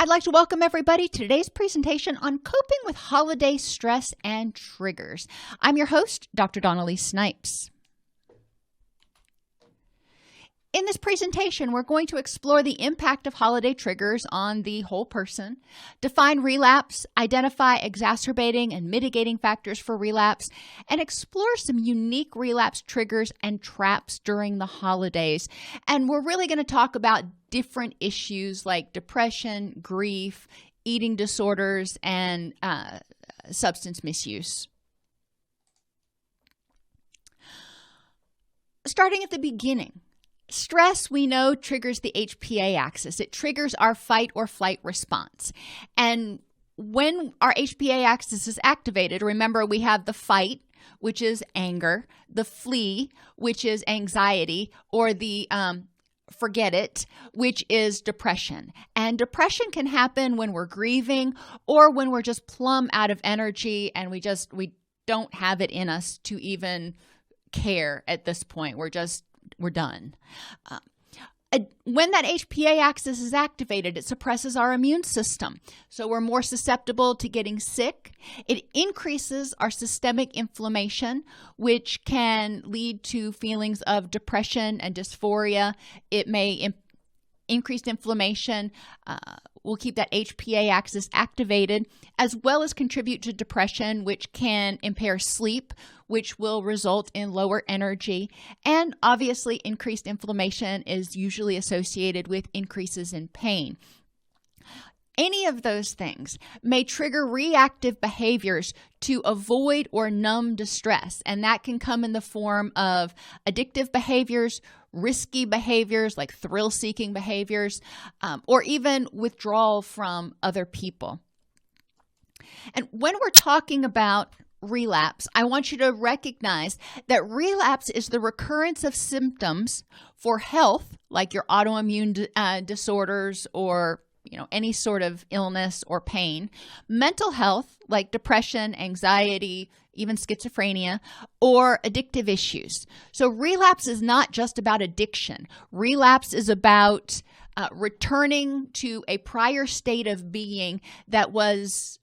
like to welcome everybody to today's presentation on coping with holiday stress and triggers. I'm your host, Dr. Dawn-Elise Snipes. In this presentation, we're going to explore the impact of holiday triggers on the whole person, define relapse, identify exacerbating and mitigating factors for relapse, and explore some unique relapse triggers and traps during the holidays. And we're really going to talk about different issues like depression, grief, eating disorders, and substance misuse. Starting at the beginning. Stress, we know, triggers the HPA-Axis. It triggers our fight or flight response. And when our HPA-Axis is activated, remember we have the fight, which is anger, the flee, which is anxiety, or the forget it, which is depression. And depression can happen when we're grieving or when we're just plumb out of energy and we don't have it in us to even care at this point. We're done. When that HPA-Axis is activated, it suppresses our immune system. So we're more susceptible to getting sick. It increases our systemic inflammation, which can lead to feelings of depression and dysphoria. It may increased inflammation will keep that HPA-Axis activated, as well as contribute to depression, which can impair sleep, which will result in lower energy. And obviously, increased inflammation is usually associated with increases in pain. Any of those things may trigger reactive behaviors to avoid or numb distress, and that can come in the form of addictive behaviors, risky behaviors like thrill-seeking behaviors, or even withdrawal from other people. And when we're talking about relapse, I want you to recognize that relapse is the recurrence of symptoms for health, like your autoimmune disorders or any sort of illness or pain, mental health like depression, anxiety, even schizophrenia, or addictive issues. So relapse is not just about addiction. Relapse is about returning to a prior state of being that was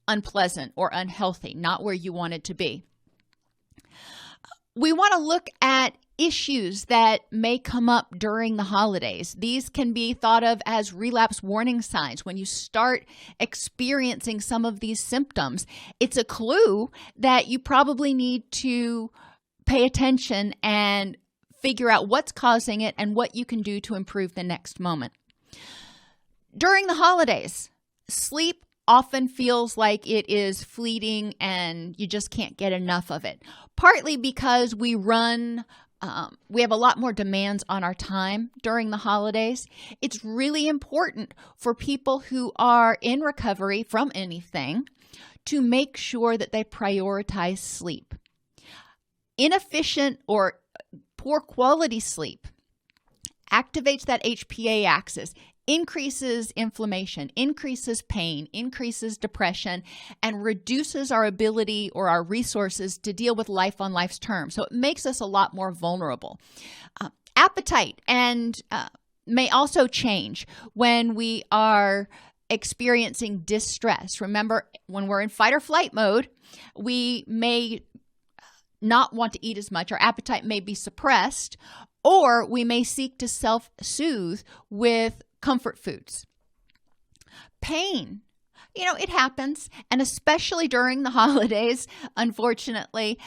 unpleasant or unhealthy, not where you wanted to be. We want to look at issues that may come up during the holidays. These can be thought of as relapse warning signs. When you start experiencing some of these symptoms, it's a clue that you probably need to pay attention and figure out what's causing it and what you can do to improve the next moment. During the holidays, sleep often feels like it is fleeting and you just can't get enough of it. Partly because we have a lot more demands on our time during the holidays. It's really important for people who are in recovery from anything to make sure that they prioritize sleep. Inefficient or poor quality sleep activates that HPA-Axis, increases inflammation, increases pain, increases depression, and reduces our ability or our resources to deal with life on life's terms. So it makes us a lot more vulnerable. Appetite may also change when we are experiencing distress. Remember, when we're in fight or flight mode, we may not want to eat as much. Our appetite may be suppressed, or we may seek to self-soothe with comfort foods. Pain, it happens, and especially during the holidays, unfortunately,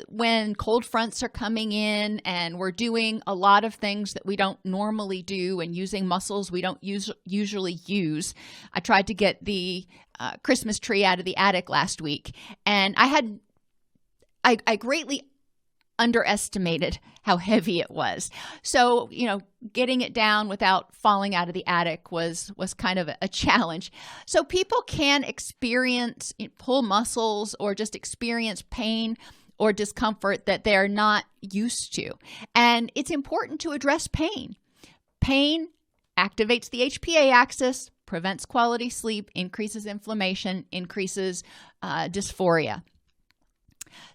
when cold fronts are coming in and we're doing a lot of things that we don't normally do and using muscles we don't usually use. I tried to get the Christmas tree out of the attic last week, and I greatly underestimated how heavy it was. So, getting it down without falling out of the attic was kind of a challenge. So people can experience pull muscles or just experience pain or discomfort that they're not used to. And it's important to address pain. Pain activates the HPA-Axis, prevents quality sleep, increases inflammation, increases dysphoria.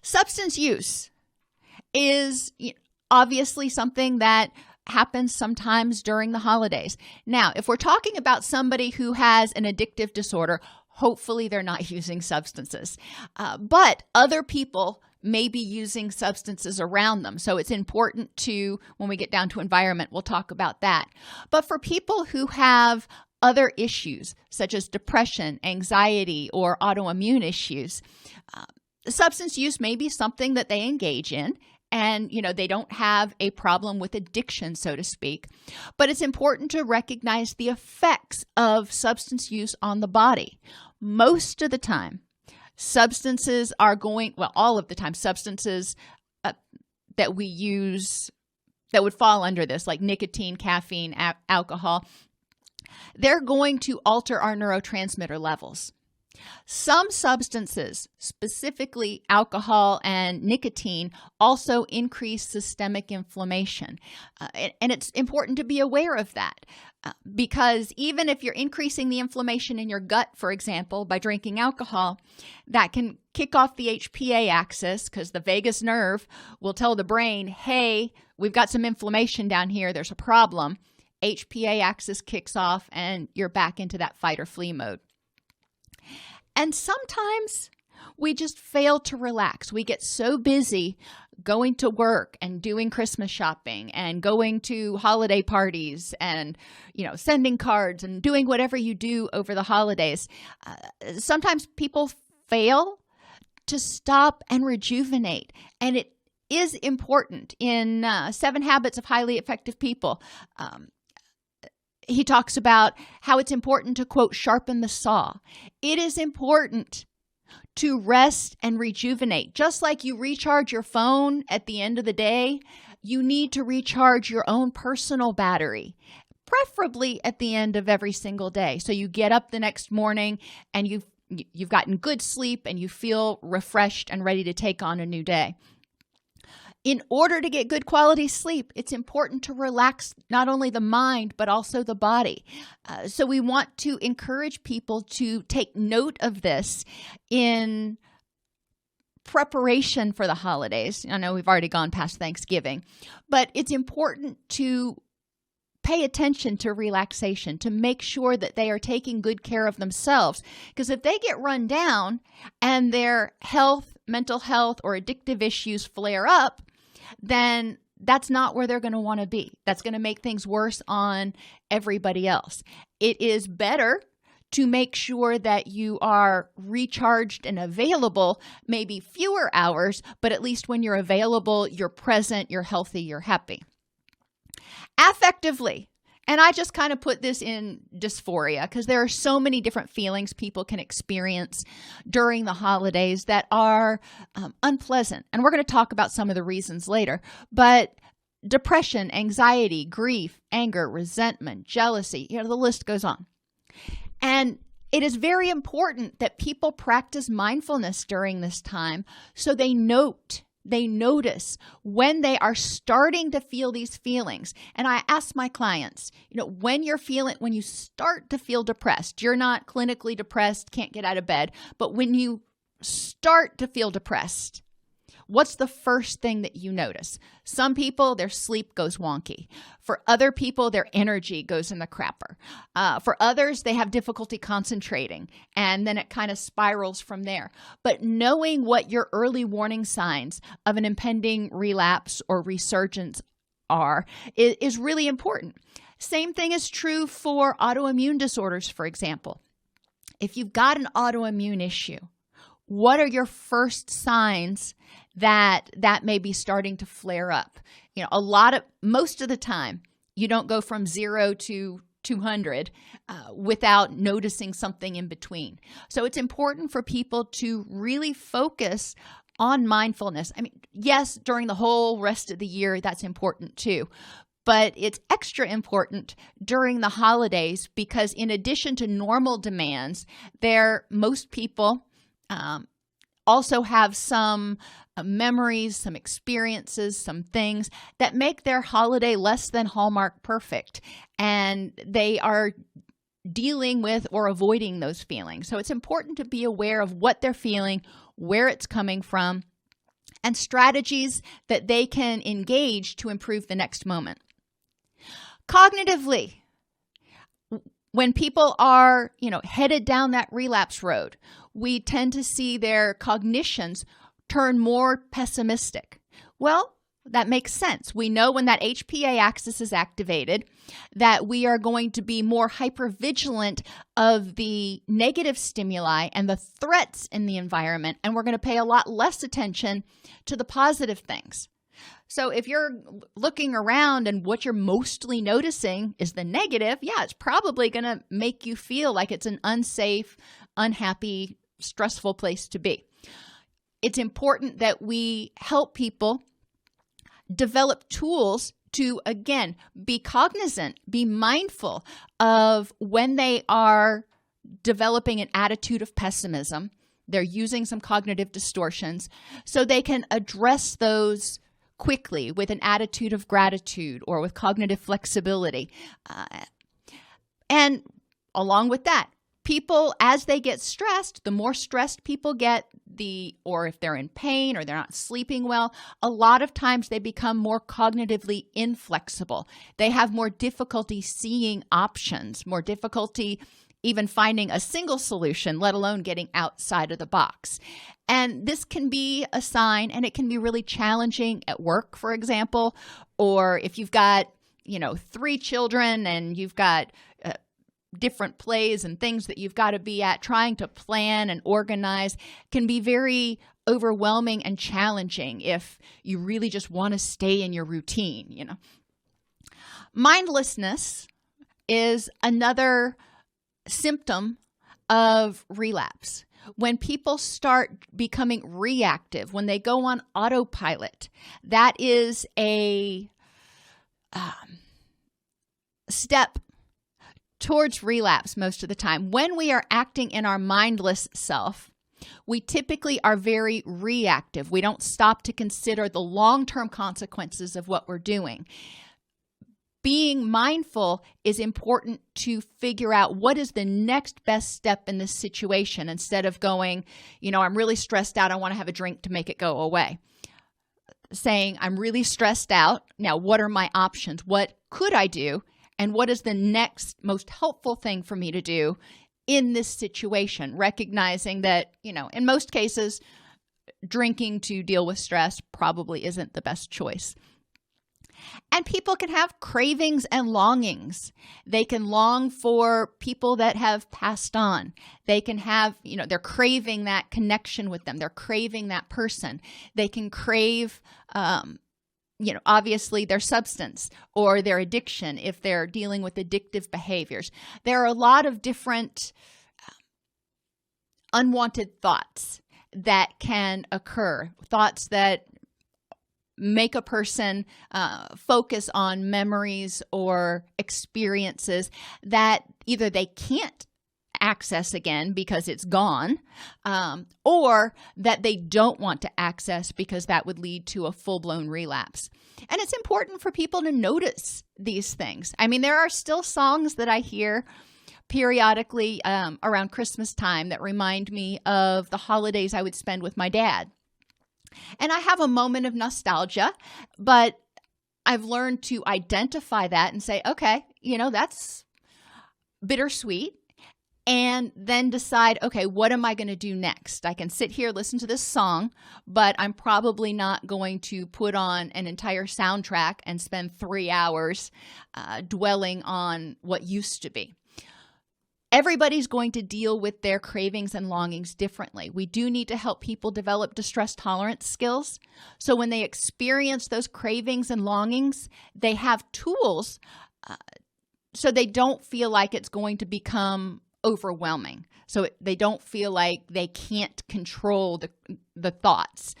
Substance use is obviously something that happens sometimes during the holidays. Now, if we're talking about somebody who has an addictive disorder, hopefully they're not using substances. But other people may be using substances around them. So it's important to, when we get down to environment, we'll talk about that. But for people who have other issues, such as depression, anxiety, or autoimmune issues, substance use may be something that they engage in. And, they don't have a problem with addiction, so to speak. But it's important to recognize the effects of substance use on the body. Most of the time, substances are all of the time, substances that we use that would fall under this, like nicotine, caffeine, alcohol, they're going to alter our neurotransmitter levels. Some substances, specifically alcohol and nicotine, also increase systemic inflammation. And it's important to be aware of that because even if you're increasing the inflammation in your gut, for example, by drinking alcohol, that can kick off the HPA-Axis because the vagus nerve will tell the brain, hey, we've got some inflammation down here. There's a problem. HPA-Axis kicks off and you're back into that fight or flee mode. And sometimes we just fail to relax. We get so busy going to work and doing Christmas shopping and going to holiday parties and, sending cards and doing whatever you do over the holidays. Sometimes people fail to stop and rejuvenate. And it is important. In 7 Habits of Highly Effective People, he talks about how it's important to, quote, sharpen the saw. It is important to rest and rejuvenate. Just like you recharge your phone at the end of the day, you need to recharge your own personal battery, preferably at the end of every single day. So you get up the next morning and you've gotten good sleep and you feel refreshed and ready to take on a new day. In order to get good quality sleep, it's important to relax not only the mind, but also the body. So we want to encourage people to take note of this in preparation for the holidays. I know we've already gone past Thanksgiving, but it's important to pay attention to relaxation, to make sure that they are taking good care of themselves. Because if they get run down and their health, mental health, or addictive issues flare up, then that's not where they're going to want to be. That's going to make things worse on everybody else. It is better to make sure that you are recharged and available, maybe fewer hours, but at least when you're available, you're present, you're healthy, you're happy. Affectively, and I just kind of put this in dysphoria because there are so many different feelings people can experience during the holidays that are unpleasant. And we're going to talk about some of the reasons later. But depression, anxiety, grief, anger, resentment, jealousy, the list goes on. And it is very important that people practice mindfulness during this time so they notice when they are starting to feel these feelings. And I ask my clients, when you start to feel depressed, you're not clinically depressed, can't get out of bed, but when you start to feel depressed, what's the first thing that you notice? Some people, their sleep goes wonky. For other people, their energy goes in the crapper. For others, they have difficulty concentrating, and then it kind of spirals from there. But knowing what your early warning signs of an impending relapse or resurgence are is really important. Same thing is true for autoimmune disorders, for example. If you've got an autoimmune issue, what are your first signs that may be starting to flare up? Most of the time, you don't go from 0 to 200 without noticing something in between. So it's important for people to really focus on mindfulness. Yes, during the whole rest of the year, that's important too. But it's extra important during the holidays because in addition to normal demands, most people also have some memories, some experiences, some things that make their holiday less than Hallmark perfect. And they are dealing with or avoiding those feelings. So it's important to be aware of what they're feeling, where it's coming from, and strategies that they can engage to improve the next moment. Cognitively, when people are, headed down that relapse road, we tend to see their cognitions turn more pessimistic. Well, that makes sense. We know when that HPA-Axis is activated that we are going to be more hypervigilant of the negative stimuli and the threats in the environment, and we're going to pay a lot less attention to the positive things. So if you're looking around and what you're mostly noticing is the negative, it's probably going to make you feel like it's an unsafe, unhappy, stressful place to be. It's important that we help people develop tools to, again, be cognizant, be mindful of when they are developing an attitude of pessimism. They're using some cognitive distortions so they can address those quickly with an attitude of gratitude or with cognitive flexibility. And along with that, people, as they get stressed, the more stressed people get, or if they're in pain or they're not sleeping well, a lot of times they become more cognitively inflexible. They have more difficulty seeing options, more difficulty even finding a single solution, let alone getting outside of the box. And this can be a sign, and it can be really challenging at work, for example, or if you've got, 3 children and you've got different plays and things that you've got to be at, trying to plan and organize can be very overwhelming and challenging if you really just want to stay in your routine, Mindlessness is another symptom of relapse. When people start becoming reactive, when they go on autopilot, that is a step towards relapse most of the time. When we are acting in our mindless self, we typically are very reactive. We don't stop to consider the long-term consequences of what we're doing. Being mindful is important to figure out what is the next best step in this situation instead of going, I'm really stressed out, I want to have a drink to make it go away. Saying, I'm really stressed out. Now, what are my options? What could I do? And what is the next most helpful thing for me to do in this situation? Recognizing that, in most cases, drinking to deal with stress probably isn't the best choice. And people can have cravings and longings. They can long for people that have passed on. They can have, they're craving that connection with them. They're craving that person. They can crave, obviously their substance or their addiction if they're dealing with addictive behaviors. There are a lot of different unwanted thoughts that can occur, thoughts that make a person focus on memories or experiences that either they can't access again because it's gone, or that they don't want to access because that would lead to a full-blown relapse. And it's important for people to notice these things. I mean, there are still songs that I hear periodically around Christmas time that remind me of the holidays I would spend with my dad. And I have a moment of nostalgia, but I've learned to identify that and say, okay, that's bittersweet. And then decide, okay, what am I going to do next? I can sit here, listen to this song, but I'm probably not going to put on an entire soundtrack and spend 3 hours dwelling on what used to be. Everybody's going to deal with their cravings and longings differently. We do need to help people develop distress tolerance skills. So when they experience those cravings and longings, they have tools so they don't feel like it's going to become overwhelming. So they don't feel like they can't control the thoughts.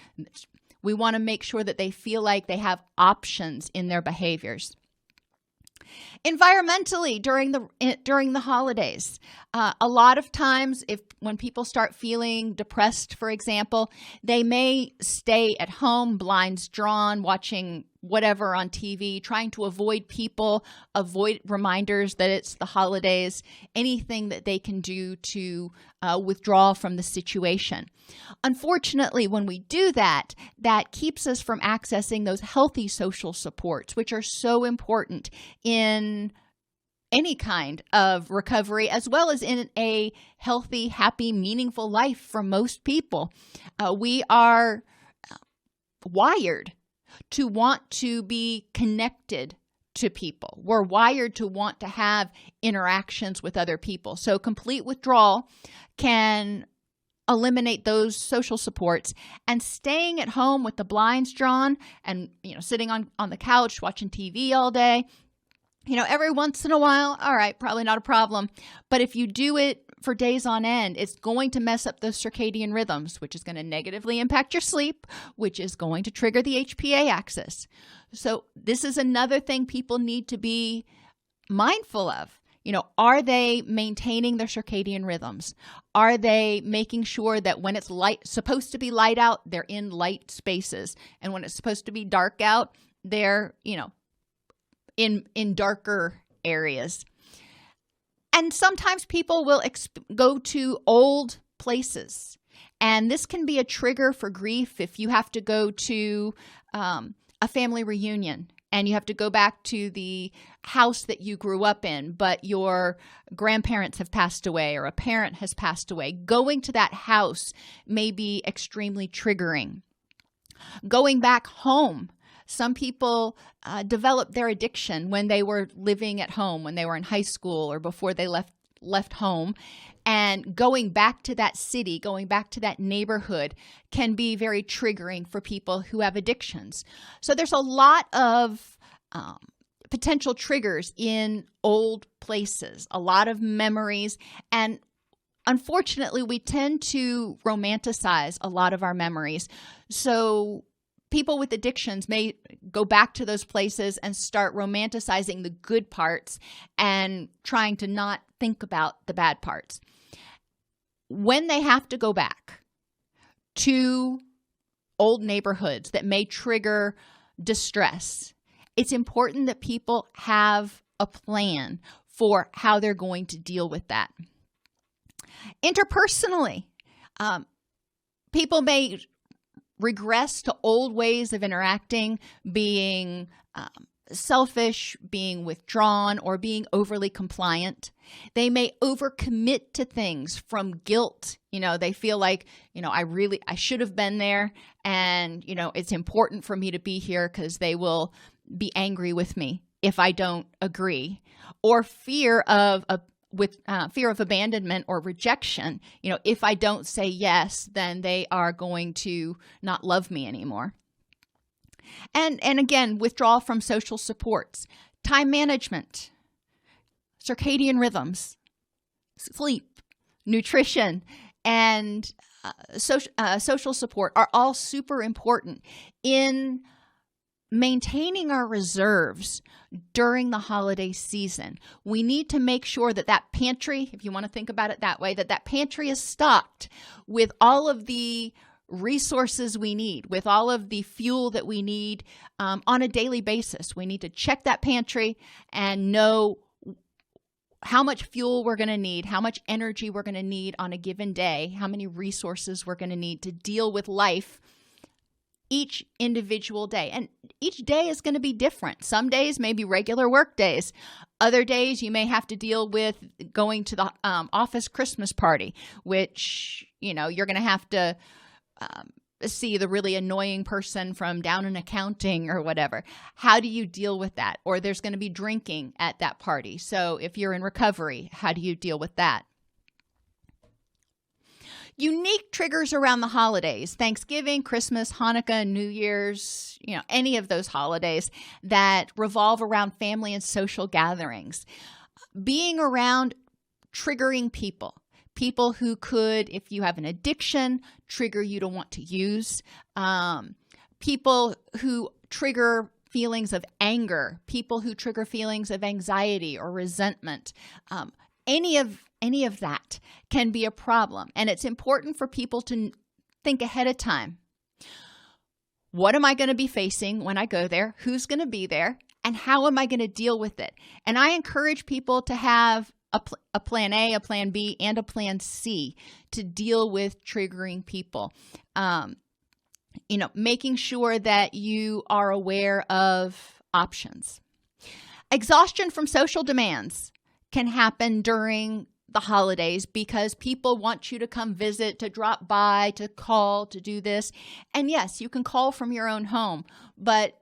We want to make sure that they feel like they have options in their behaviors. Environmentally, during the holidays, a lot of times when people start feeling depressed, for example, they may stay at home, blinds drawn, watching whatever on TV, trying to avoid people, avoid reminders that it's the holidays, anything that they can do to withdraw from the situation. Unfortunately, when we do that, that keeps us from accessing those healthy social supports, which are so important in any kind of recovery, as well as in a healthy, happy, meaningful life for most people. We are wired to want to be connected to people. We're wired to want to have interactions with other people. So complete withdrawal can eliminate those social supports, and staying at home with the blinds drawn and, sitting on the couch watching TV all day, every once in a while, all right, probably not a problem. But if you do it for days on end, it's going to mess up those circadian rhythms, which is going to negatively impact your sleep, which is going to trigger the HPA-Axis. So this is another thing people need to be mindful of. Are they maintaining their circadian rhythms? Are they making sure that when it's supposed to be light out, they're in light spaces? And when it's supposed to be dark out, they're, in darker areas. And sometimes people will go to old places. And this can be a trigger for grief if you have to go to a family reunion and you have to go back to the house that you grew up in, but your grandparents have passed away or a parent has passed away. Going to that house may be extremely triggering. Going back home. Some people developed their addiction when they were living at home, when they were in high school or before they left home. And going back to that city, going back to that neighborhood can be very triggering for people who have addictions. So there's a lot of potential triggers in old places, a lot of memories. And unfortunately, we tend to romanticize a lot of our memories. So people with addictions may go back to those places and start romanticizing the good parts and trying to not think about the bad parts. When they have to go back to old neighborhoods that may trigger distress, it's important that people have a plan for how they're going to deal with that. Interpersonally, people may regress to old ways of interacting, being selfish, being withdrawn, or being overly compliant. They may overcommit to things from guilt. They feel like, I should have been there, and, it's important for me to be here because they will be angry with me if I don't agree. Or fear of abandonment or rejection. If I don't say yes, then they are going to not love me anymore. And again, withdrawal from social supports, time management, circadian rhythms, sleep, nutrition, and social support are all super important in maintaining our reserves during the holiday season. We need to make sure that pantry, if you want to think about it that way, that pantry is stocked with all of the resources we need, with all of the fuel that we need on a daily basis. We need to check that pantry and know how much fuel we're going to need, how much energy we're going to need on a given day, how many resources we're going to need to deal with life each individual day. And each day is going to be different. Some days may be regular work days. Other days you may have to deal with going to the office Christmas party, which, you're going to have to see the really annoying person from down in accounting or whatever. How do you deal with that? Or there's going to be drinking at that party. So if you're in recovery, how do you deal with that? Unique triggers around the holidays, Thanksgiving, Christmas, Hanukkah, New Year's, any of those holidays that revolve around family and social gatherings. Being around triggering people who could, if you have an addiction, trigger you to want to use, people who trigger feelings of anger, people who trigger feelings of anxiety or resentment. Any of that can be a problem. And it's important for people to think ahead of time. What am I going to be facing when I go there? Who's going to be there? And how am I going to deal with it? And I encourage people to have a plan A, a plan B, and a plan C to deal with triggering people. Making sure that you are aware of options. Exhaustion from social demands can happen during the holidays because people want you to come visit, to drop by, to call, to do this. And yes, you can call from your own home, but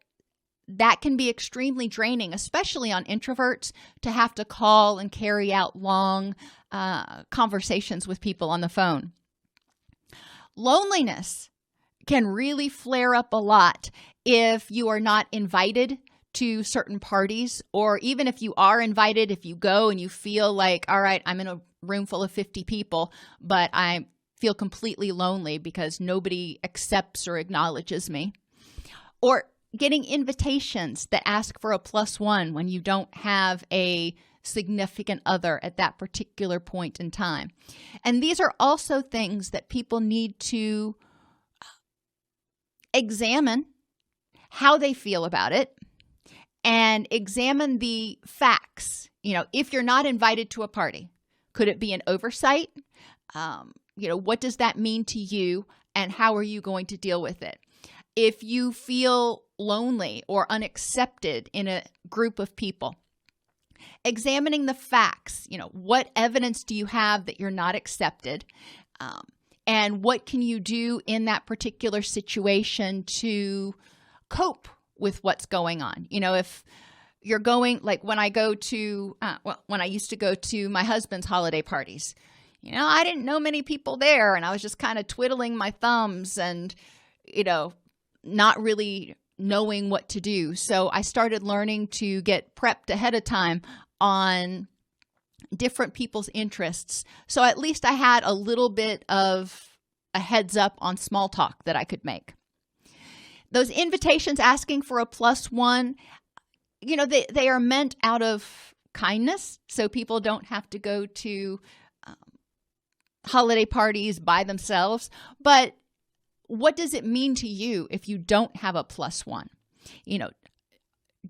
that can be extremely draining, especially on introverts, to have to call and carry out long conversations with people on the phone. Loneliness can really flare up a lot if you are not invited to certain parties, or even if you are invited, if you go and you feel like, all right, I'm in a room full of 50 people, but I feel completely lonely because nobody accepts or acknowledges me. Or getting invitations that ask for a +1 when you don't have a significant other at that particular point in time. And these are also things that people need to examine how they feel about it and examine the facts. If you're not invited to a party, could it be an oversight? What does that mean to you, and how are you going to deal with it? If you feel lonely or unaccepted in a group of people, examining the facts, what evidence do you have that you're not accepted? And what can you do in that particular situation to cope with what's going on? If you're going, like when I go to, when I used to go to my husband's holiday parties, I didn't know many people there, and I was just kind of twiddling my thumbs and, not really knowing what to do. So I started learning to get prepped ahead of time on different people's interests. So at least I had a little bit of a heads up on small talk that I could make. Those invitations asking for a +1, they are meant out of kindness. So people don't have to go to holiday parties by themselves. But what does it mean to you if you don't have a +1?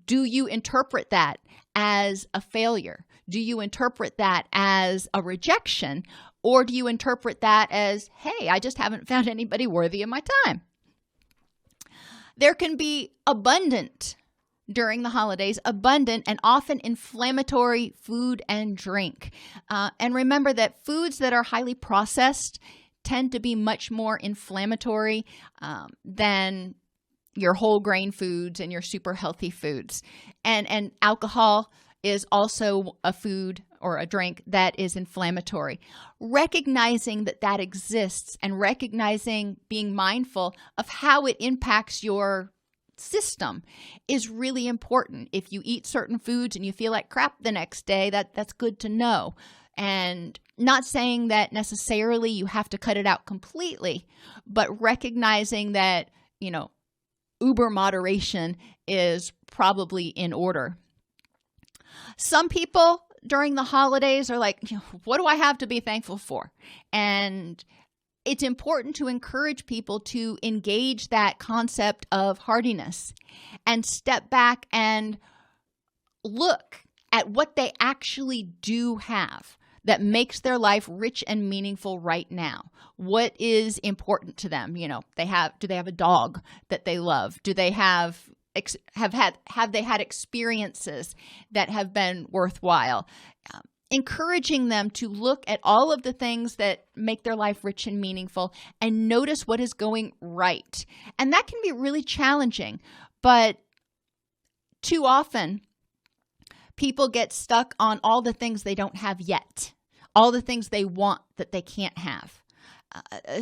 Do you interpret that as a failure? Do you interpret that as a rejection? Or do you interpret that as, hey, I just haven't found anybody worthy of my time? There can be abundant during the holidays, abundant and often inflammatory food and drink. And remember that foods that are highly processed tend to be much more inflammatory than your whole grain foods and your super healthy foods. And alcohol is also a food or a drink that is inflammatory. Recognizing that exists and being mindful of how it impacts your system is really important. If you eat certain foods and you feel like crap the next day, that's good to know. And not saying that necessarily you have to cut it out completely, but recognizing that, uber moderation is probably in order. Some people during the holidays are like, what do I have to be thankful for? And it's important to encourage people to engage that concept of hardiness and step back and look at what they actually do have that makes their life rich and meaningful right now. What is important to them? Do they have a dog that they love? Do they have they had experiences that have been worthwhile? Encouraging them to look at all of the things that make their life rich and meaningful and notice what is going right. And that can be really challenging, but too often people get stuck on all the things they don't have yet, all the things they want that they can't have.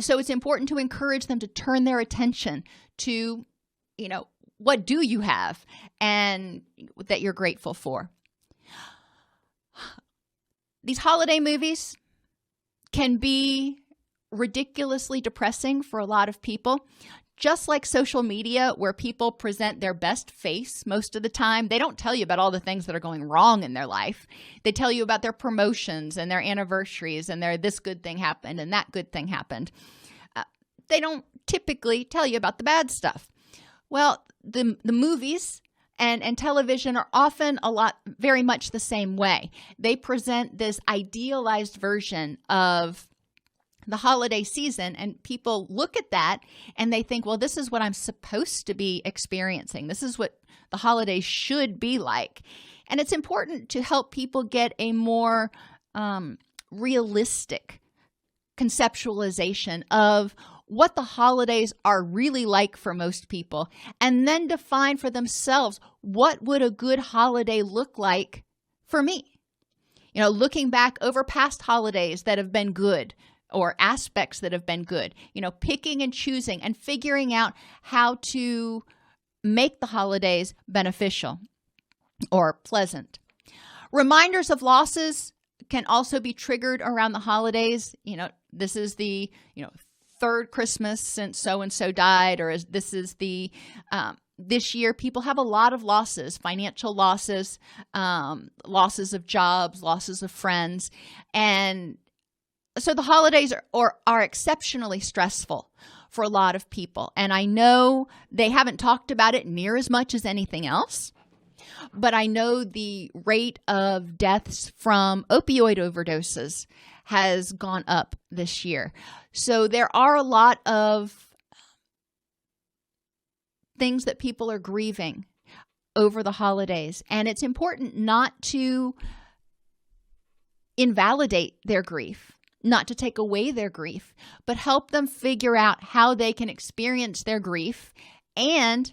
So it's important to encourage them to turn their attention to, what do you have and that you're grateful for. These holiday movies can be ridiculously depressing for a lot of people. Just like social media, where people present their best face most of the time, they don't tell you about all the things that are going wrong in their life. They tell you about their promotions and their anniversaries and their this good thing happened and that good thing happened. They don't typically tell you about the bad stuff. Well, the movies and television are often very much the same way. They present this idealized version of the holiday season, and people look at that and they think, well, this is what I'm supposed to be experiencing. This is what the holidays should be like. And it's important to help people get a more realistic conceptualization of what the holidays are really like for most people, and then define for themselves, what would a good holiday look like for me? Looking back over past holidays that have been good, or aspects that have been good, picking and choosing and figuring out how to make the holidays beneficial or pleasant. Reminders of losses can also be triggered around the holidays. This is the, third Christmas since so-and-so died, or this is the, this year people have a lot of losses, financial losses, losses of jobs, losses of friends. And so the holidays are exceptionally stressful for a lot of people. And I know they haven't talked about it near as much as anything else, but I know the rate of deaths from opioid overdoses has gone up this year. So there are a lot of things that people are grieving over the holidays. And it's important not to invalidate their grief, not to take away their grief, but help them figure out how they can experience their grief and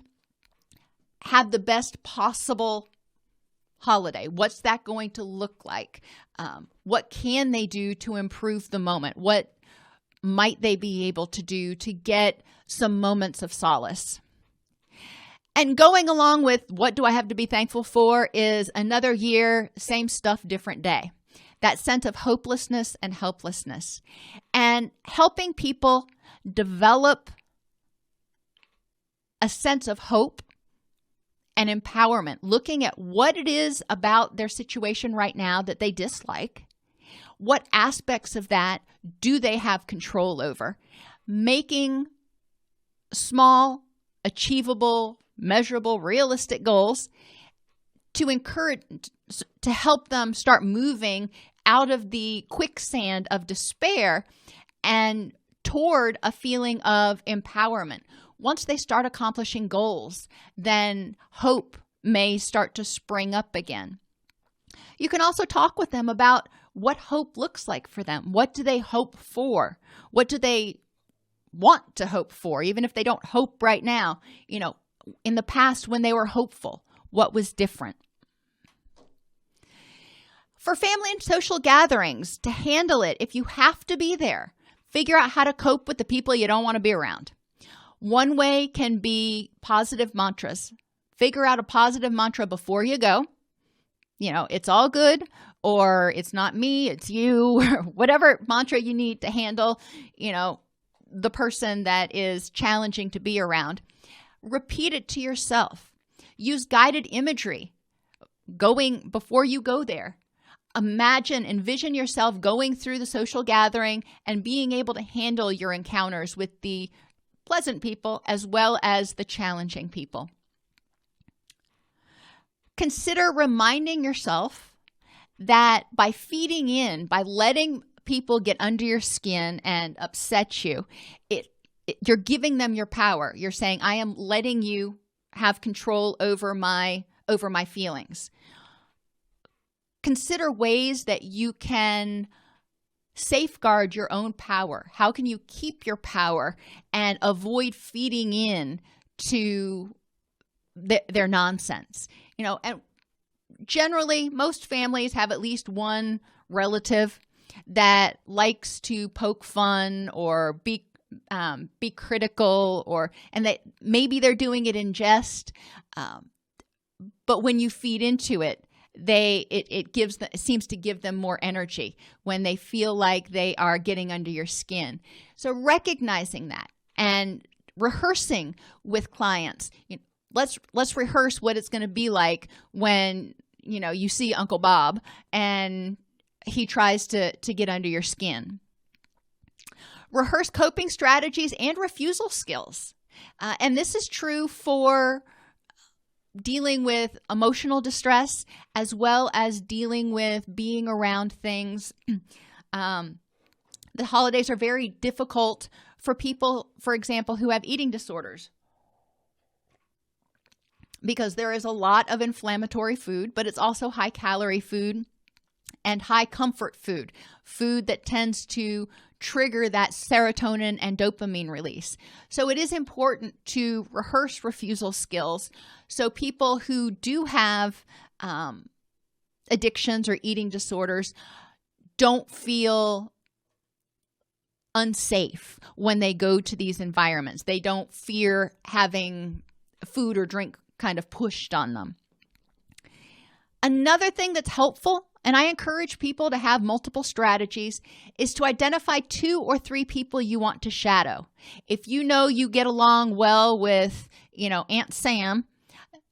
have the best possible holiday. What's that going to look like? What can they do to improve the moment? What might they be able to do to get some moments of solace? And going along with what do I have to be thankful for is another year, same stuff, different day. That sense of hopelessness and helplessness, and helping people develop a sense of hope and empowerment, looking at what it is about their situation right now that they dislike. What aspects of that do they have control over? Making small, achievable, measurable, realistic goals to encourage, to help them start moving out of the quicksand of despair and toward a feeling of empowerment. Once they start accomplishing goals, then hope may start to spring up again. You can also talk with them about what hope looks like for them. What do they hope for? What do they want to hope for? Even if they don't hope right now, in the past when they were hopeful, what was different? For family and social gatherings, to handle it, if you have to be there, figure out how to cope with the people you don't want to be around. One way can be positive mantras. Figure out a positive mantra before you go. It's all good, or it's not me, it's you, or whatever mantra you need to handle, the person that is challenging to be around. Repeat it to yourself. Use guided imagery before you go there. Envision yourself going through the social gathering and being able to handle your encounters with the pleasant people as well as the challenging people. Consider reminding yourself that by feeding in, by letting people get under your skin and upset you, you're giving them your power. You're saying, I am letting you have control over my feelings. Consider ways that you can safeguard your own power. How can you keep your power and avoid feeding in to their nonsense? And generally, most families have at least one relative that likes to poke fun or be critical, and that maybe they're doing it in jest. But when you feed into it, it seems to give them more energy when they feel like they are getting under your skin. So recognizing that and rehearsing with clients, let's rehearse what it's going to be like when you see Uncle Bob and he tries to get under your skin. Rehearse coping strategies and refusal skills. And this is true for dealing with emotional distress as well as dealing with being around things. The holidays are very difficult for people, for example, who have eating disorders, because there is a lot of inflammatory food, but it's also high calorie food and high comfort food, food that tends to trigger that serotonin and dopamine release. So it is important to rehearse refusal skills so people who do have addictions or eating disorders don't feel unsafe when they go to these environments. They don't fear having food or drink kind of pushed on them. Another thing that's helpful, and I encourage people to have multiple strategies, is to identify 2 or 3 people you want to shadow. If you know you get along well with, Aunt Sam,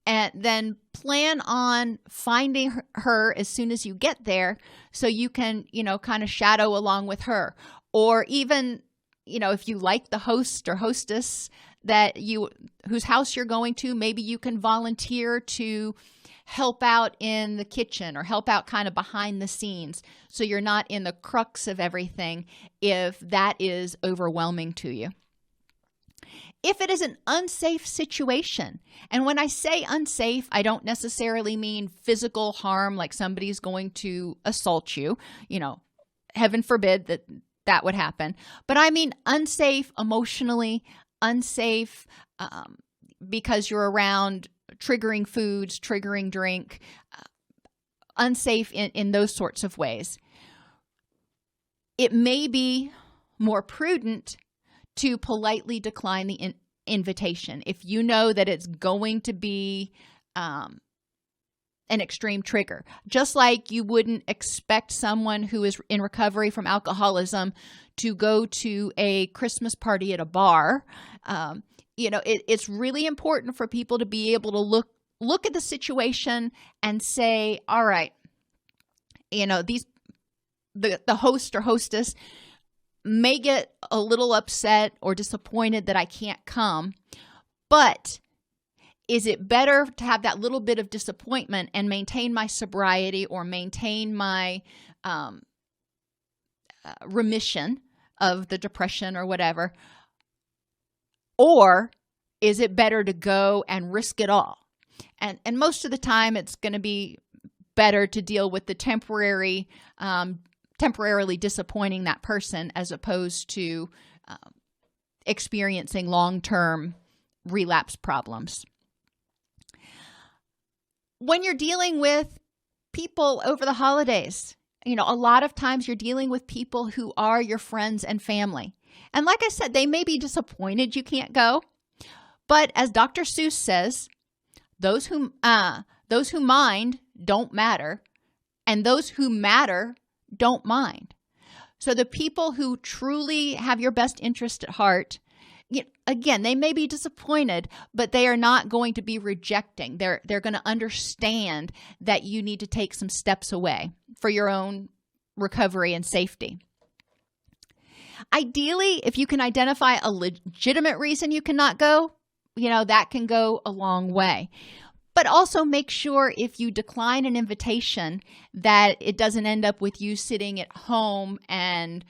and then plan on finding her as soon as you get there so you can, kind of shadow along with her. Or even, if you like the host or hostess whose house you're going to, maybe you can volunteer to help out in the kitchen or help out kind of behind the scenes so you're not in the crux of everything if that is overwhelming to you. If it is an unsafe situation, and when I say unsafe, I don't necessarily mean physical harm, like somebody's going to assault you, heaven forbid that would happen. But I mean unsafe emotionally, unsafe because you're around triggering foods, triggering drink, unsafe in those sorts of ways. It may be more prudent to politely decline the invitation if you know that it's going to be an extreme trigger. Just like you wouldn't expect someone who is in recovery from alcoholism to go to a Christmas party at a bar. It's really important for people to be able to look at the situation and say, all right, the host or hostess may get a little upset or disappointed that I can't come, but is it better to have that little bit of disappointment and maintain my sobriety or maintain my remission of the depression or whatever? Or is it better to go and risk it all? And most of the time, it's going to be better to deal with the temporarily disappointing that person as opposed to experiencing long-term relapse problems. When you're dealing with people over the holidays, a lot of times you're dealing with people who are your friends and family. And like I said, they may be disappointed you can't go. But as Dr. Seuss says, those who mind don't matter, and those who matter don't mind. So the people who truly have your best interest at heart, again, they may be disappointed, but they are not going to be rejecting. They're going to understand that you need to take some steps away for your own recovery and safety. Ideally, if you can identify a legitimate reason you cannot go, that can go a long way. But also make sure if you decline an invitation that it doesn't end up with you sitting at home and,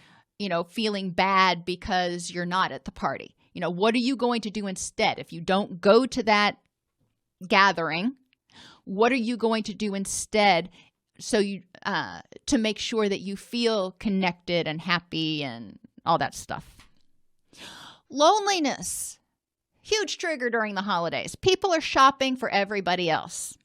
feeling bad because you're not at the party. What are you going to do instead? If you don't go to that gathering, what are you going to do instead to make sure that you feel connected and happy and all that stuff? Loneliness. Huge trigger during the holidays. People are shopping for everybody else.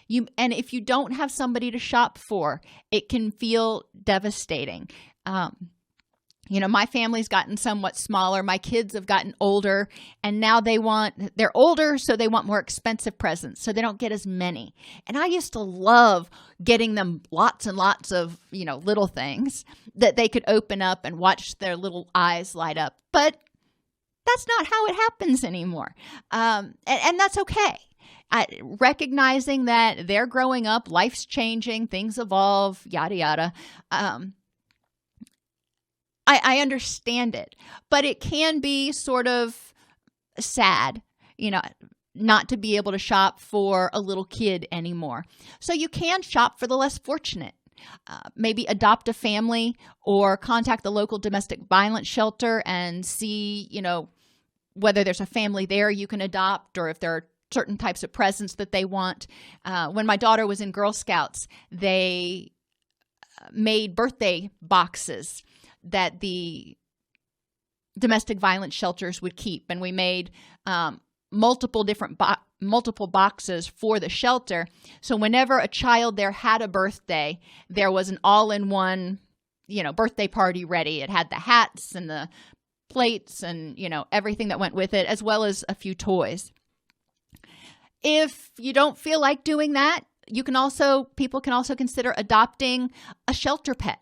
And if you don't have somebody to shop for, it can feel devastating. My family's gotten somewhat smaller. My kids have gotten older, and now they're older, so they want more expensive presents, so they don't get as many. And I used to love getting them lots and lots of, little things that they could open up and watch their little eyes light up. But that's not how it happens anymore. And that's okay. Recognizing that they're growing up, life's changing, things evolve, yada, yada. I understand it, but it can be sort of sad, not to be able to shop for a little kid anymore. So you can shop for the less fortunate. Maybe adopt a family or contact the local domestic violence shelter and see, whether there's a family there you can adopt, or if there are certain types of presents that they want. When my daughter was in Girl Scouts, they made birthday boxes that the domestic violence shelters would keep, and we made multiple boxes for the shelter. So whenever a child there had a birthday, there was an all-in-one, birthday party ready. It had the hats and the plates and, everything that went with it, as well as a few toys. If you don't feel like doing that, people can also consider adopting a shelter pet.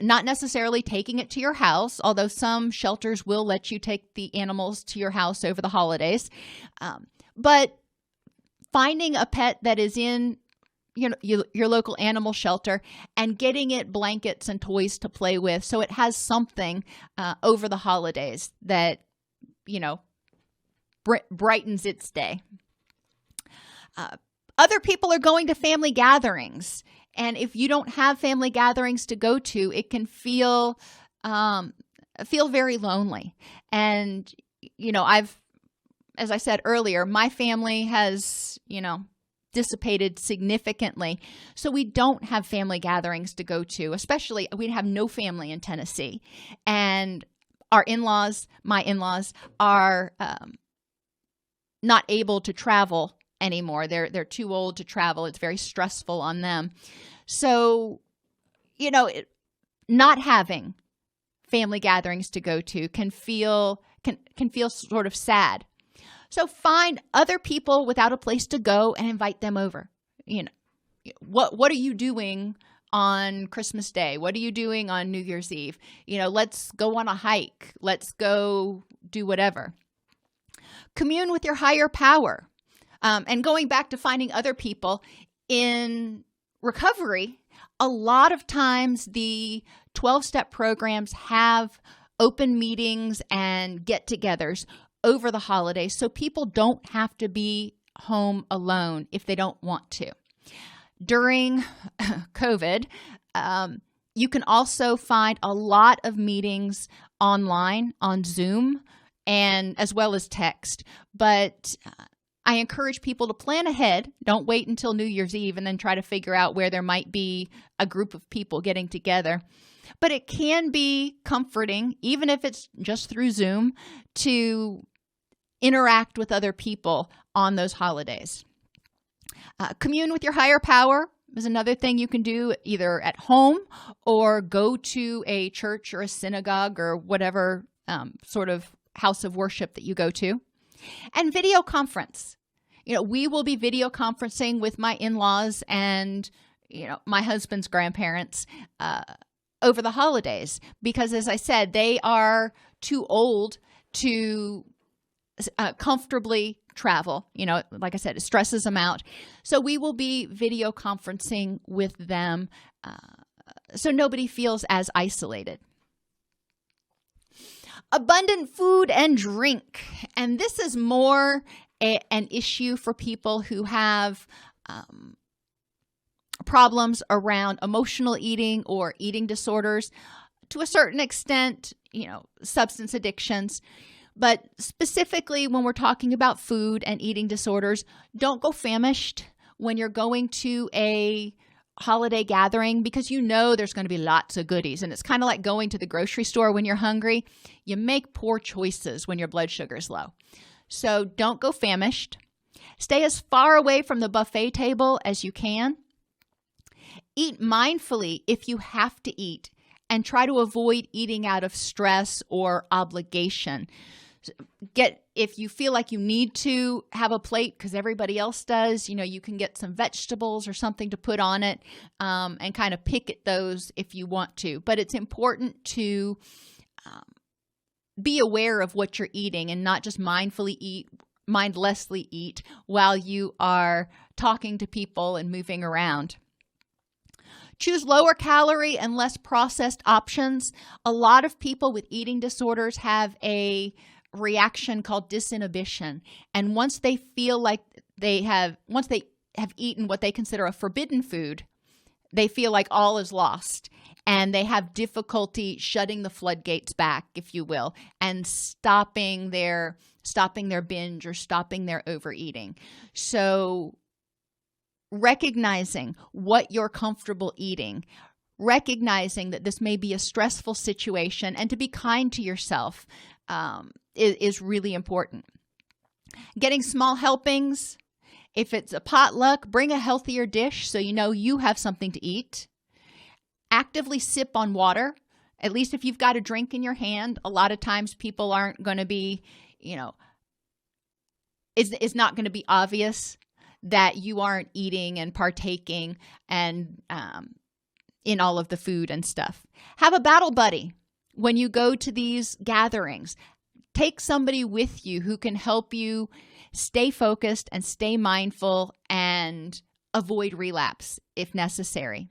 Not necessarily taking it to your house, although some shelters will let you take the animals to your house over the holidays. But finding a pet that is in your local animal shelter and getting it blankets and toys to play with, so it has something over the holidays that, brightens its day. Other people are going to family gatherings. And if you don't have family gatherings to go to, it can feel very lonely. And, as I said earlier, my family has, dissipated significantly. So we don't have family gatherings to go to, especially we have no family in Tennessee. And my in-laws are not able to travel anymore. They're too old to travel. It's very stressful on them. So, not having family gatherings to go to can feel sort of sad. So find other people without a place to go and invite them over. What are you doing on Christmas Day? What are you doing on New Year's Eve? Let's go on a hike. Let's go do whatever. Commune with your higher power. And going back to finding other people in recovery, a lot of times the 12-step programs have open meetings and get-togethers over the holidays, so people don't have to be home alone if they don't want to. During COVID, you can also find a lot of meetings online on Zoom and as well as text, but I encourage people to plan ahead. Don't wait until New Year's Eve and then try to figure out where there might be a group of people getting together. But it can be comforting, even if it's just through Zoom, to interact with other people on those holidays. Commune with your higher power is another thing you can do either at home or go to a church or a synagogue or whatever sort of house of worship that you go to. And video conference. We will be video conferencing with my in-laws and, my husband's grandparents over the holidays because, as I said, they are too old to comfortably travel. Like I said, it stresses them out. So we will be video conferencing with them so nobody feels as isolated. Abundant food and drink. And this is more an issue for people who have problems around emotional eating or eating disorders. To a certain extent, substance addictions. But specifically when we're talking about food and eating disorders, don't go famished when you're going to a holiday gathering because there's going to be lots of goodies. And it's kind of like going to the grocery store when you're hungry. You make poor choices when your blood sugar is low. So don't go famished. Stay as far away from the buffet table as you can. Eat mindfully if you have to eat, and try to avoid eating out of stress or obligation. If you feel like you need to have a plate because everybody else does, you can get some vegetables or something to put on it and kind of pick at those if you want to. But it's important to be aware of what you're eating and not just mindlessly eat while you are talking to people and moving around. Choose lower calorie and less processed options. A lot of people with eating disorders have a reaction called disinhibition. And once they feel like once they have eaten what they consider a forbidden food, they feel like all is lost, and they have difficulty shutting the floodgates back, if you will, and stopping their binge or stopping their overeating. So recognizing what you're comfortable eating, recognizing that this may be a stressful situation, and to be kind to yourself is really important. Getting small helpings. If it's a potluck, bring a healthier dish so you know you have something to eat. Actively sip on water, at least if you've got a drink in your hand. A lot of times people aren't going to be, it's not going to be obvious that you aren't eating and partaking and in all of the food and stuff. Have a battle buddy when you go to these gatherings. Take somebody with you who can help you stay focused and stay mindful and avoid relapse if necessary.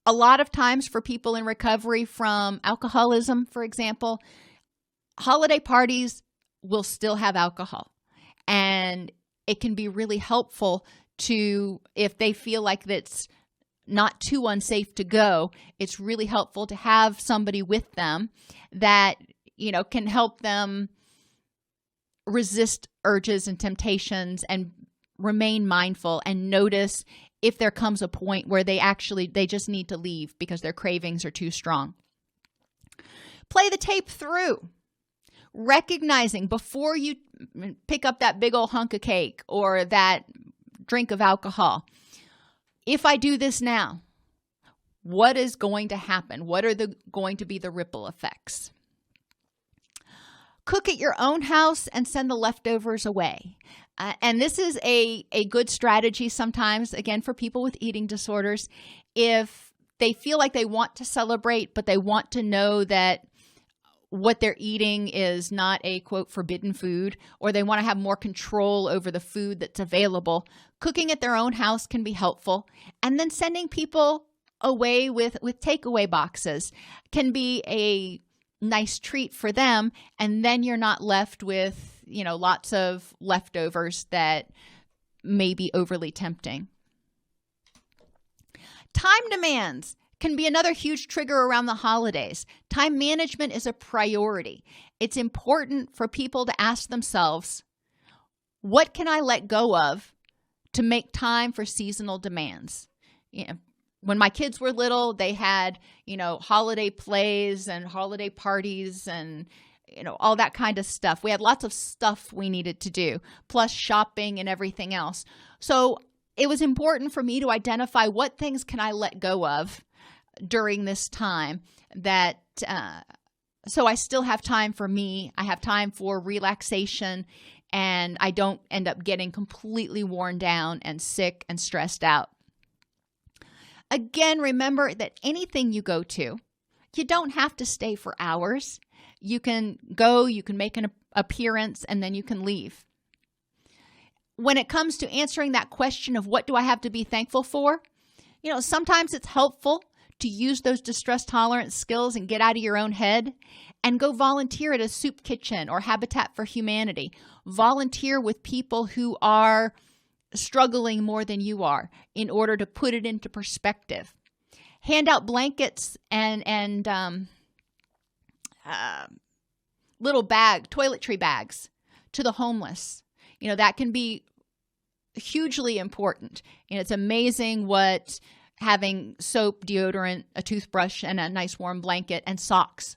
A lot of times for people in recovery from alcoholism, for example, holiday parties will still have alcohol. And it can be really helpful to, if they feel like that's not too unsafe to go, it's really helpful to have somebody with them that, can help them resist urges and temptations and remain mindful and notice if there comes a point where they just need to leave because their cravings are too strong. Play the tape through, recognizing before you pick up that big old hunk of cake or that drink of alcohol, if I do this now, what is going to happen? What are going to be the ripple effects? Cook at your own house and send the leftovers away. And this is a good strategy sometimes, again, for people with eating disorders. If they feel like they want to celebrate, but they want to know that what they're eating is not a, quote, forbidden food, or they want to have more control over the food that's available, cooking at their own house can be helpful. And then sending people away with takeaway boxes can be a nice treat for them, and then you're not left with lots of leftovers that may be overly tempting. Time demands can be another huge trigger around the holidays. Time management is a priority. It's important for people to ask themselves, what can I let go of to make time for seasonal demands? When my kids were little, they had, holiday plays and holiday parties and, all that kind of stuff. We had lots of stuff we needed to do, plus shopping and everything else. So it was important for me to identify what things can I let go of during this time so I still have time for me. I have time for relaxation, and I don't end up getting completely worn down and sick and stressed out. Again, remember that anything you go to, you don't have to stay for hours. You can go, you can make an appearance, and then you can leave. When it comes to answering that question of what do I have to be thankful for, sometimes it's helpful to use those distress tolerance skills and get out of your own head and go volunteer at a soup kitchen or Habitat for Humanity. Volunteer with people who are struggling more than you are in order to put it into perspective. Hand out blankets and little toiletry bags to the homeless. That can be hugely important. It's amazing what having soap, deodorant, a toothbrush, and a nice warm blanket, and socks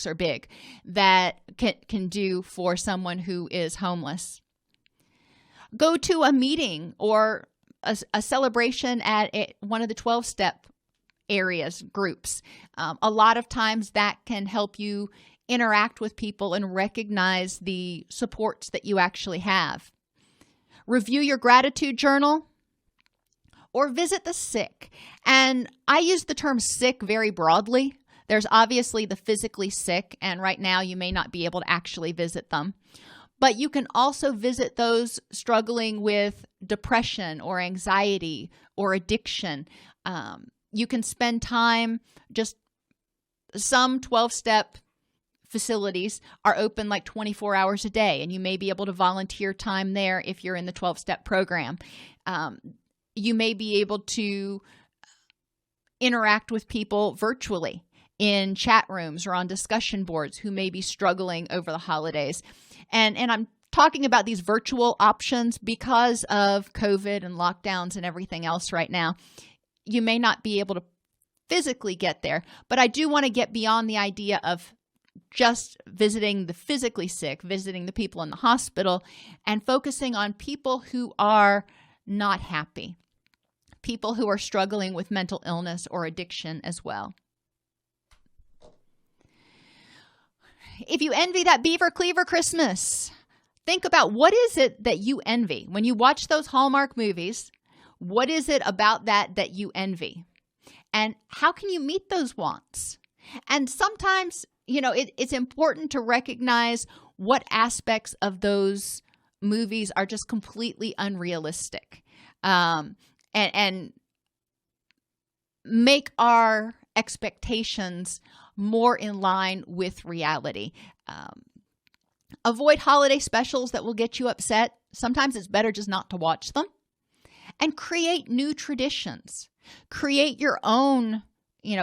are big, that can do for someone who is homeless. Go to a meeting or a celebration at one of the 12-step areas, groups. A lot of times that can help you interact with people and recognize the supports that you actually have. Review your gratitude journal or visit the sick. And I use the term sick very broadly. There's obviously the physically sick, and right now you may not be able to actually visit them. But you can also visit those struggling with depression or anxiety or addiction. You can spend time, just some 12-step facilities are open like 24 hours a day, and you may be able to volunteer time there if you're in the 12-step program. You may be able to interact with people virtually in chat rooms or on discussion boards who may be struggling over the holidays. And I'm talking about these virtual options because of COVID and lockdowns and everything else right now. You may not be able to physically get there, but I do want to get beyond the idea of just visiting the physically sick, visiting the people in the hospital, and focusing on people who are not happy, people who are struggling with mental illness or addiction as well. If you envy that Beaver Cleaver Christmas, think about what is it that you envy. When you watch those Hallmark movies, what is it about that you envy? And how can you meet those wants? And sometimes, it's important to recognize what aspects of those movies are just completely unrealistic, and make our expectations more in line with reality. Avoid holiday specials that will get you upset. Sometimes it's better just not to watch them. And create new traditions. Create your own,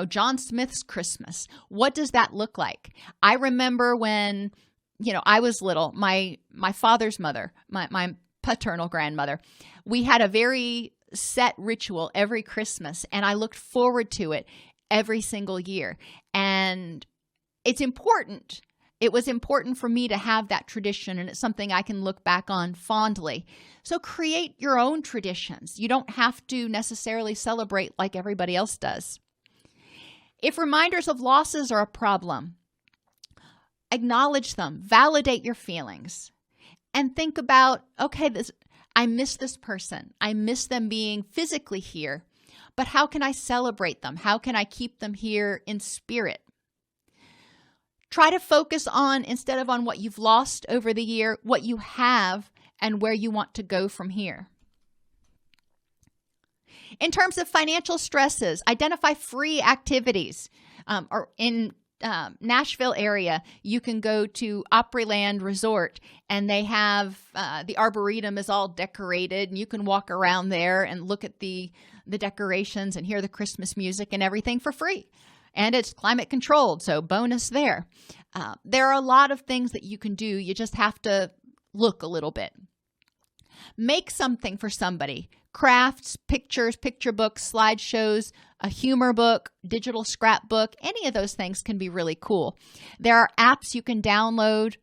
John Smith's Christmas. What does that look like? I remember when, I was little, my father's mother, my paternal grandmother, we had a very set ritual every Christmas, and I looked forward to it every single year. And it's important. It was important for me to have that tradition, and it's something I can look back on fondly. So create your own traditions. You don't have to necessarily celebrate like everybody else does. If reminders of losses are a problem, acknowledge them, validate your feelings, and think about, okay, I miss this person. I miss them being physically here, but how can I celebrate them? How can I keep them here in spirit? Try to focus on, instead of on what you've lost over the year, what you have and where you want to go from here. In terms of financial stresses, identify free activities. Or in Nashville area, you can go to Opryland Resort, and they have the Arboretum is all decorated, and you can walk around there and look at the decorations and hear the Christmas music and everything for free. And it's climate controlled, so bonus there. There are a lot of things that you can do. You just have to look a little bit. Make something for somebody. Crafts, pictures, picture books, slideshows, a humor book, digital scrapbook. Any of those things can be really cool. There are apps you can download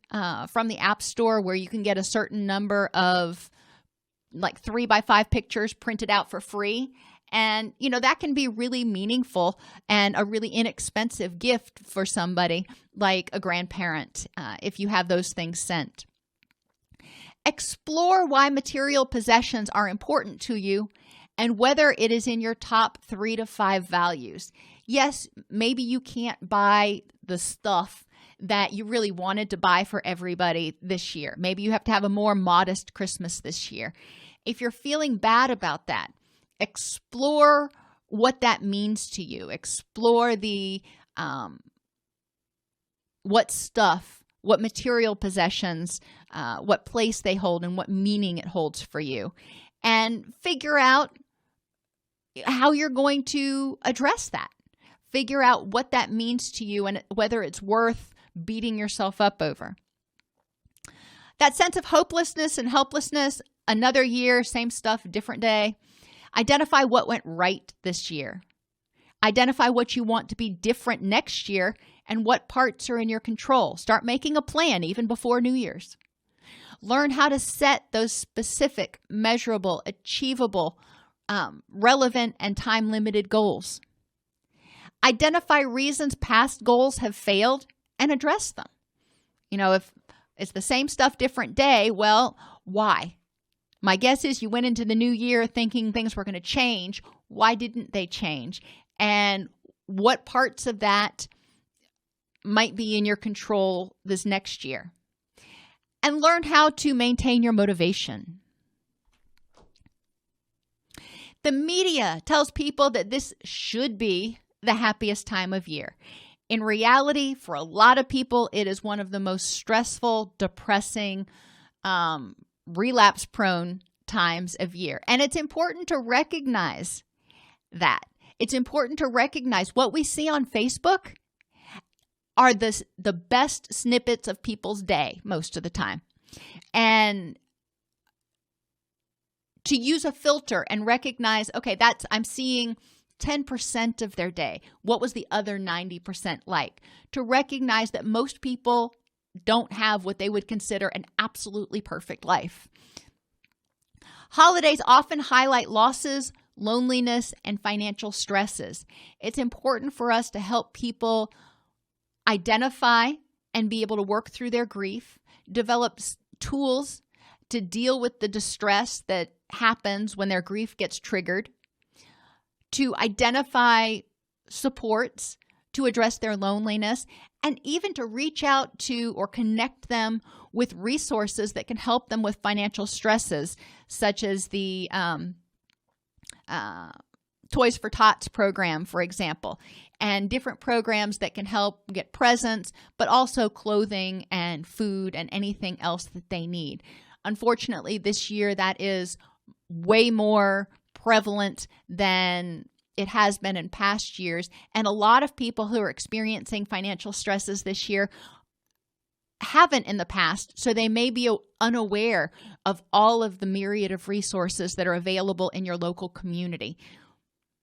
from the App Store where you can get a certain number of like 3x5 pictures printed out for free. And, that can be really meaningful and a really inexpensive gift for somebody like a grandparent if you have those things sent. Explore why material possessions are important to you and whether it is in your top 3 to 5 values. Yes, maybe you can't buy the stuff that you really wanted to buy for everybody this year. Maybe you have to have a more modest Christmas this year. If you're feeling bad about that, explore what that means to you. Explore the what material possessions, what place they hold, and what meaning it holds for you. And figure out how you're going to address that. Figure out what that means to you and whether it's worth beating yourself up over. That sense of hopelessness and helplessness, another year, same stuff, different day. Identify what went right this year. Identify what you want to be different next year and what parts are in your control. Start making a plan even before New Year's. Learn how to set those specific, measurable, achievable, relevant, and time-limited goals. Identify reasons past goals have failed and address them. If it's the same stuff, different day, well, why? My guess is you went into the new year thinking things were going to change. Why didn't they change? And what parts of that might be in your control this next year? And learn how to maintain your motivation. The media tells people that this should be the happiest time of year. In reality, for a lot of people, it is one of the most stressful, depressing, relapse-prone times of year. And it's important to recognize that. It's important to recognize what we see on Facebook are the best snippets of people's day most of the time. And to use a filter and recognize, okay, I'm seeing 10% of their day. What was the other 90% like? To recognize that most people don't have what they would consider an absolutely perfect life. Holidays often highlight losses, loneliness, and financial stresses. It's important for us to help people identify and be able to work through their grief, develop tools to deal with the distress that happens when their grief gets triggered, to identify supports to address their loneliness, and even to reach out to or connect them with resources that can help them with financial stresses, such as the Toys for Tots program, for example, and different programs that can help get presents, but also clothing and food and anything else that they need. Unfortunately, this year that is way more prevalent than it has been in past years. And a lot of people who are experiencing financial stresses this year haven't in the past, so they may be unaware of all of the myriad of resources that are available in your local community.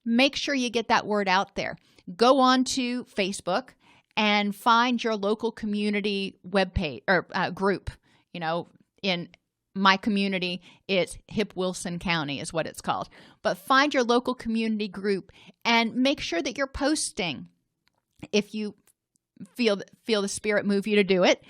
Make sure you get that word out there. Go on to Facebook and find your local community webpage or group. In my community, it's Hip Wilson County is what it's called. But find your local community group and make sure that you're posting. If you feel the spirit move you to do it,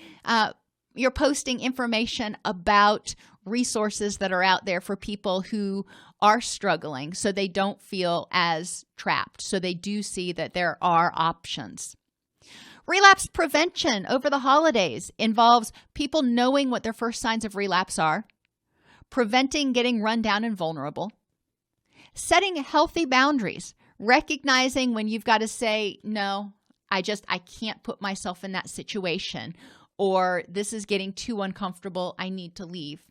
you're posting information about resources that are out there for people who are struggling, so they don't feel as trapped, so they do see that there are options. Relapse prevention over the holidays involves people knowing what their first signs of relapse are, preventing getting run down and vulnerable, setting healthy boundaries, recognizing when you've got to say, no, I can't put myself in that situation, or this is getting too uncomfortable, I need to leave.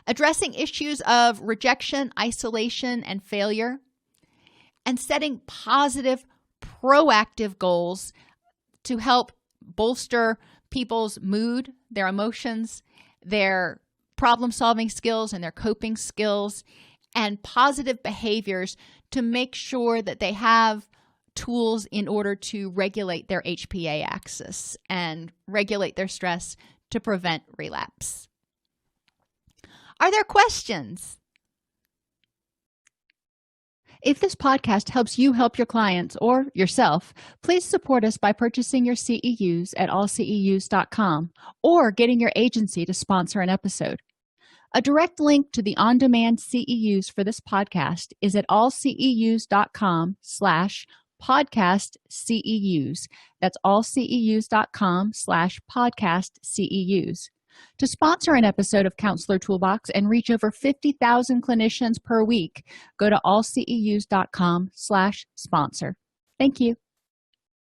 Addressing issues of rejection, isolation, and failure, and setting positive, proactive goals to help bolster people's mood, their emotions, their problem-solving skills, and their coping skills, and positive behaviors to make sure that they have tools in order to regulate their HPA-Axis and regulate their stress to prevent relapse. Are there questions? If this podcast helps you help your clients or yourself, please support us by purchasing your CEUs at AllCEUs.com or getting your agency to sponsor an episode. A direct link to the on-demand CEUs for this podcast is at allceus.com/podcastceus. That's allceus.com/podcastceus. To sponsor an episode of Counselor Toolbox and reach over 50,000 clinicians per week, go to allceus.com/sponsor. Thank you.